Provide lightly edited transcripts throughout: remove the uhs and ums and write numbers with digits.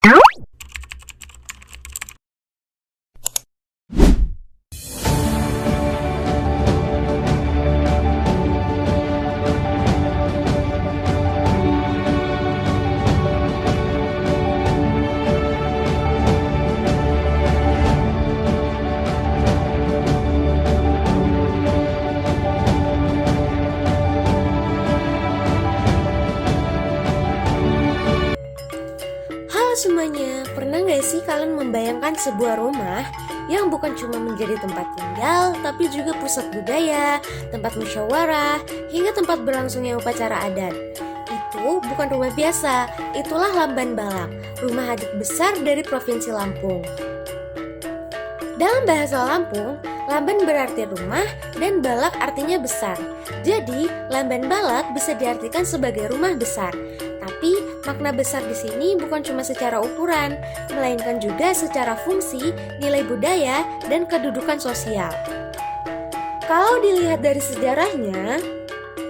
Halo semuanya, pernah gak sih kalian membayangkan sebuah rumah yang bukan cuma menjadi tempat tinggal, tapi juga pusat budaya, tempat musyawarah, hingga tempat berlangsungnya upacara adat? Itu bukan rumah biasa, itulah Lamban Balak, rumah adat besar dari Provinsi Lampung. Dalam bahasa Lampung, Lamban berarti rumah dan balak artinya besar. Jadi, Lamban Balak bisa diartikan sebagai rumah besar. Tapi, makna besar di sini bukan cuma secara ukuran, melainkan juga secara fungsi, nilai budaya, dan kedudukan sosial. Kalau dilihat dari sejarahnya,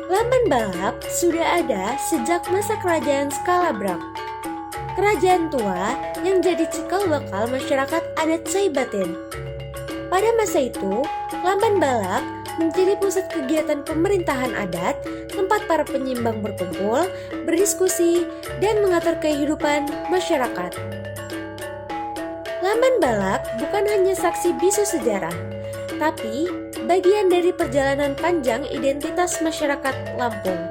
Lamban Balak sudah ada sejak masa kerajaan Skala-Brak. Kerajaan tua yang jadi cikal bakal masyarakat adat Saibatin. Pada masa itu, Lamban Balak menjadi pusat kegiatan pemerintahan adat, tempat para penyimbang berkumpul, berdiskusi, dan mengatur kehidupan masyarakat. Lamban Balak bukan hanya saksi bisu sejarah, tapi bagian dari perjalanan panjang identitas masyarakat Lampung.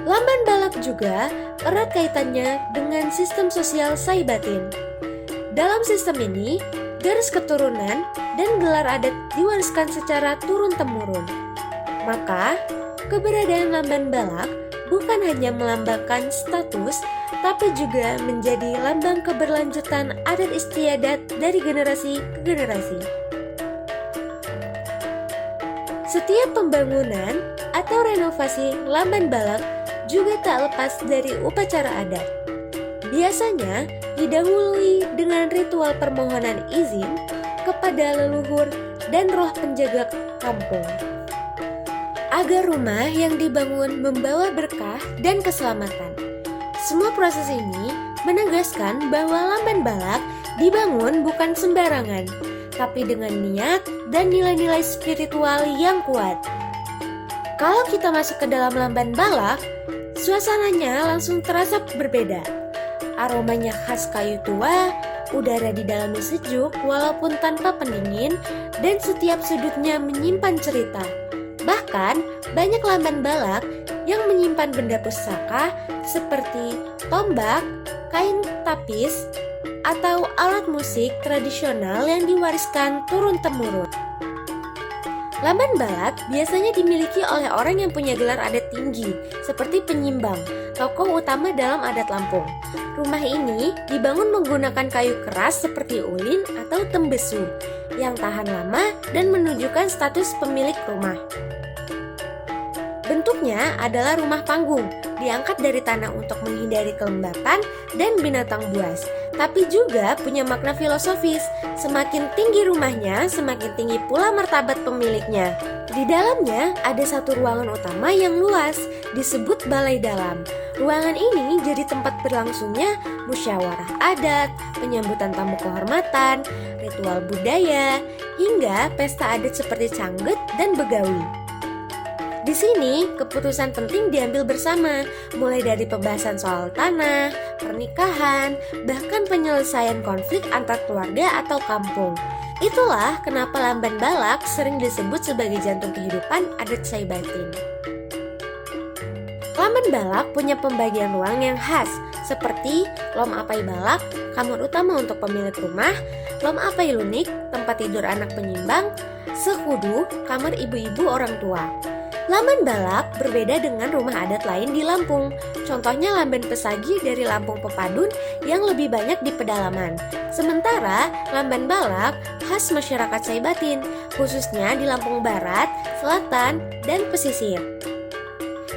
Lamban Balak juga erat kaitannya dengan sistem sosial Saibatin. Dalam sistem ini, garis keturunan dan gelar adat diwariskan secara turun-temurun. Maka, keberadaan Lamban Balak bukan hanya melambangkan status, tapi juga menjadi lambang keberlanjutan adat istiadat dari generasi ke generasi. Setiap pembangunan atau renovasi Lamban Balak juga tak lepas dari upacara adat. Biasanya didahului dengan ritual permohonan izin kepada leluhur dan roh penjaga kampung, agar rumah yang dibangun membawa berkah dan keselamatan. Semua proses ini menegaskan bahwa Lamban Balak dibangun bukan sembarangan, tapi dengan niat dan nilai-nilai spiritual yang kuat. Kalau kita masuk ke dalam Lamban Balak, suasananya langsung terasa berbeda. Aromanya khas kayu tua, udara di dalamnya sejuk walaupun tanpa pendingin, dan setiap sudutnya menyimpan cerita. Bahkan, banyak Lamban Balak yang menyimpan benda pusaka seperti tombak, kain tapis, atau alat musik tradisional yang diwariskan turun-temurun. Lamban Balak biasanya dimiliki oleh orang yang punya gelar adat tinggi, seperti penyimbang, tokoh utama dalam adat Lampung. Rumah ini dibangun menggunakan kayu keras seperti ulin atau tembesu, yang tahan lama dan menunjukkan status pemilik rumah. Bentuknya adalah rumah panggung, diangkat dari tanah untuk menghindari kelembapan dan binatang buas, tapi juga punya makna filosofis. Semakin tinggi rumahnya, semakin tinggi pula martabat pemiliknya. Di dalamnya ada satu ruangan utama yang luas, disebut balai dalam. Ruangan ini jadi tempat berlangsungnya musyawarah adat, penyambutan tamu kehormatan, ritual budaya, hingga pesta adat seperti canggut dan begawi. Di sini, keputusan penting diambil bersama, mulai dari pembahasan soal tanah, pernikahan, bahkan penyelesaian konflik antar keluarga atau kampung. Itulah kenapa Lamban Balak sering disebut sebagai jantung kehidupan adat Saibatin. Lamban Balak punya pembagian ruang yang khas, seperti Lom Apai Balak, kamar utama untuk pemilik rumah, Lom Apai Lunik, tempat tidur anak penyimbang, Sekudu, kamar ibu-ibu orang tua. Lamban Balak berbeda dengan rumah adat lain di Lampung. Contohnya Lamban Pesagi dari Lampung Pepadun yang lebih banyak di pedalaman. Sementara Lamban Balak khas masyarakat Saibatin, khususnya di Lampung Barat, Selatan, dan Pesisir.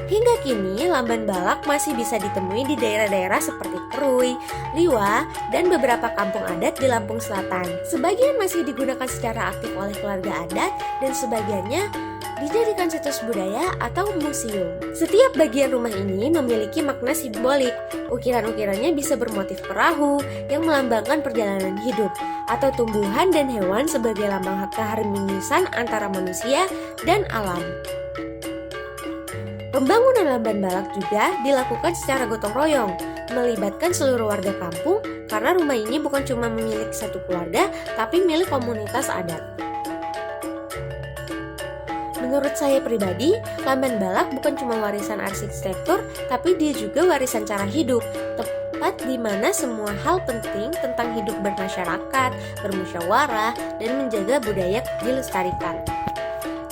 Hingga kini, lamban balak masih bisa ditemui di daerah-daerah seperti Krui, Liwa, dan beberapa kampung adat di Lampung Selatan. Sebagian masih digunakan secara aktif oleh keluarga adat dan sebagiannya dijadikan situs budaya atau museum. Setiap bagian rumah ini memiliki makna simbolik. Ukiran-ukirannya bisa bermotif perahu yang melambangkan perjalanan hidup, atau tumbuhan dan hewan sebagai lambang keharmonisan antara manusia dan alam. Pembangunan lamban balak juga dilakukan secara gotong royong, melibatkan seluruh warga kampung karena rumah ini bukan cuma milik satu keluarga, tapi milik komunitas adat. Menurut saya pribadi, lamban balak bukan cuma warisan arsitektur, tapi dia juga warisan cara hidup, tempat di mana semua hal penting tentang hidup bermasyarakat, bermusyawarah, dan menjaga budaya dilestarikan.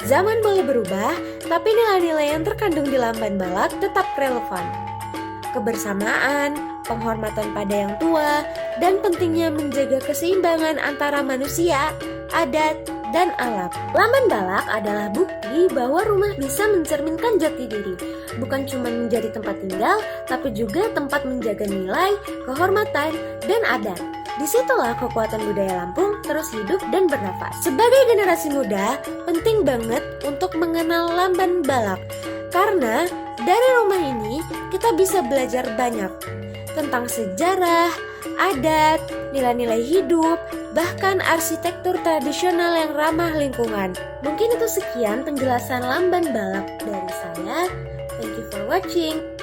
Zaman boleh berubah, tapi nilai-nilai yang terkandung di lamban balak tetap relevan. Kebersamaan, penghormatan pada yang tua, dan pentingnya menjaga keseimbangan antara manusia, adat, dan alam. Lamban balak adalah bukti bahwa rumah bisa mencerminkan jati diri, bukan cuma menjadi tempat tinggal, tapi juga tempat menjaga nilai, kehormatan, dan adat. Disitulah kekuatan budaya Lampung terus hidup dan bernafas. Sebagai generasi muda, penting banget untuk mengenal lamban balak, karena dari rumah ini kita bisa belajar banyak tentang sejarah, adat, nilai-nilai hidup, bahkan arsitektur tradisional yang ramah lingkungan. Mungkin itu sekian penjelasan lamban balak dari saya. Thank you for watching.